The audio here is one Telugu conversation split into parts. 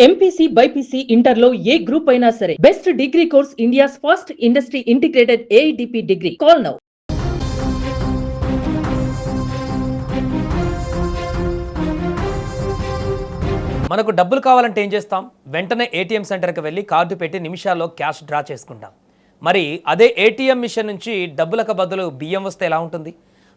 ఎంపీసీ బైపీసీ ఇంటర్లో ఏ గ్రూప్ అయినా సరే best degree course India's first industry integrated AITP degree. Call now. మనకు డబ్బులు కావాలంటే ఏం చేస్తాం? వెంటనే ఏటీఎం సెంటర్కి వెళ్ళి కార్డు పెట్టి నిమిషాల్లో క్యాష్ డ్రా చేసుకుంటాం. మరి అదే ఏటీఎం మిషన్ నుంచి డబ్బులకు బదులు బియ్యం వస్తే ఎలా ఉంటుంది?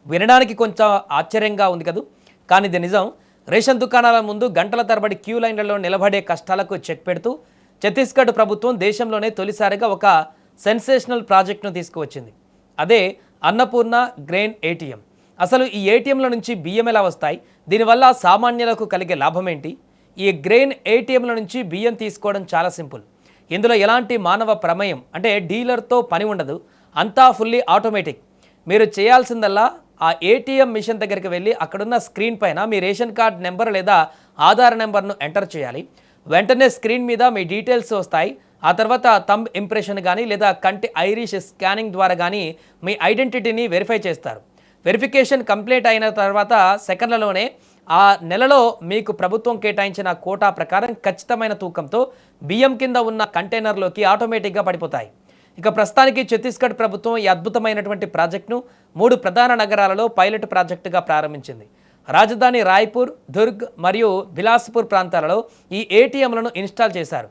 వినడానికి కొంచెం ఆశ్చర్యంగా ఉంది కదా, కానీ ఇది నిజం. రేషన్ దుకాణాల ముందు గంటల తరబడి క్యూ లైన్లలో నిలబడే కష్టాలకు చెక్ పెడుతూ ఛత్తీస్గఢ్ ప్రభుత్వం దేశంలోనే తొలిసారిగా ఒక సెన్సేషనల్ ప్రాజెక్టును తీసుకువచ్చింది. అదే అన్నపూర్ణ గ్రెయిన్ ఏటీఎం. అసలు ఈ ఏటీఎంల నుంచి బియ్యం ఎలా వస్తాయి? దీనివల్ల సామాన్యులకు కలిగే లాభం ఏంటి? ఈ గ్రెయిన్ ఏటీఎంల నుంచి బియ్యం తీసుకోవడం చాలా సింపుల్. ఇందులో ఎలాంటి మానవ ప్రమేయం అంటే డీలర్తో పని ఉండదు, అంతా ఫుల్లీ ఆటోమేటిక్. మీరు చేయాల్సిందల్లా ఆ ఏటీఎం మిషన్ దగ్గరికి వెళ్ళి అక్కడున్న స్క్రీన్ పైన మీ రేషన్ కార్డ్ నెంబర్ లేదా ఆధార్ నెంబర్ను ఎంటర్ చేయాలి. వెంటనే స్క్రీన్ మీద మీ డీటెయిల్స్ వస్తాయి. ఆ తర్వాత థంబ్ ఇంప్రెషన్ కానీ లేదా కంటి ఐరిష్ స్కానింగ్ ద్వారా కానీ మీ ఐడెంటిటీని వెరిఫై చేస్తారు. వెరిఫికేషన్ కంప్లీట్ అయిన తర్వాత సెకండ్లలోనే ఆ నెలలో మీకు ప్రభుత్వం కేటాయించిన కోటా ప్రకారం ఖచ్చితమైన తూకంతో బియ్యం కింద ఉన్న కంటైనర్లోకి ఆటోమేటిక్గా పడిపోతాయి. ఇక ప్రస్తుతానికి ఛత్తీస్గఢ్ ప్రభుత్వం ఈ అద్భుతమైనటువంటి ప్రాజెక్టును 3 ప్రధాన నగరాలలో పైలట్ ప్రాజెక్టుగా ప్రారంభించింది. రాజధాని రాయ్పూర్, దుర్గ్ మరియు బిలాస్పూర్ ప్రాంతాలలో ఈ ఏటీఎంలను ఇన్స్టాల్ చేశారు.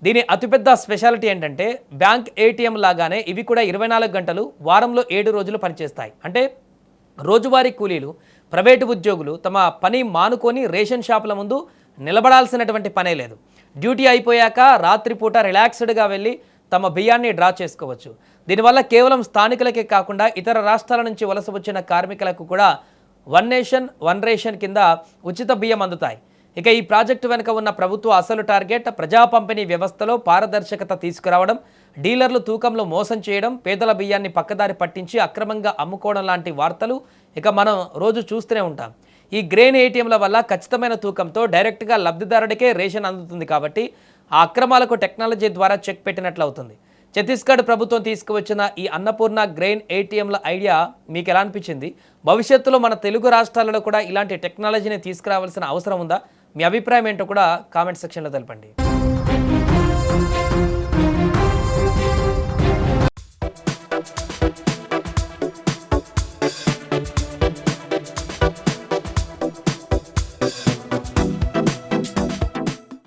దీని అతిపెద్ద స్పెషాలిటీ ఏంటంటే బ్యాంక్ ఏటీఎం లాగానే ఇవి కూడా 24 గంటలు వారంలో 7 రోజులు పనిచేస్తాయి. అంటే రోజువారీ కూలీలు, ప్రైవేటు ఉద్యోగులు తమ పని మానుకొని రేషన్ షాపుల ముందు నిలబడాల్సినటువంటి పనే లేదు. డ్యూటీ అయిపోయాక రాత్రిపూట రిలాక్స్డ్గా వెళ్ళి తమ బియ్యాన్ని డ్రా చేసుకోవచ్చు. దీనివల్ల కేవలం స్థానికులకే కాకుండా ఇతర రాష్ట్రాల నుంచి వలస వచ్చిన కార్మికులకు కూడా వన్ నేషన్ వన్ రేషన్ కింద ఉచిత బియ్యం అందుతాయి. ఇక ఈ ప్రాజెక్టు వెనుక ఉన్న ప్రభుత్వ అసలు టార్గెట్ ప్రజా పంపిణీ వ్యవస్థలో పారదర్శకత తీసుకురావడం, డీలర్లు తూకంలో మోసం చేయడం, పేదల బియ్యాన్ని పక్కదారి పట్టించి అక్రమంగా అమ్ముకోవడం లాంటి వార్తలు ఇక మనం రోజు చూస్తూనే ఉంటాం. ఈ గ్రెయిన్ ఏటీఎంల వల్ల ఖచ్చితమైన తూకంతో డైరెక్ట్గా లబ్ధిదారుడికే రేషన్ అందుతుంది. కాబట్టి ఆ అక్రమాలకు టెక్నాలజీ ద్వారా చెక్ పెట్టినట్లు అవుతుంది. ఛత్తీస్గఢ్ ప్రభుత్వం తీసుకువచ్చిన ఈ అన్నపూర్ణ గ్రెయిన్ ఏటీఎంల ఐడియా మీకు ఎలా అనిపించింది? భవిష్యత్తులో మన తెలుగు రాష్ట్రాలలో కూడా ఇలాంటి టెక్నాలజీని తీసుకురావాల్సిన అవసరం ఉందా? మీ అభిప్రాయం ఏంటో కూడా కామెంట్ సెక్షన్లో తెలపండి.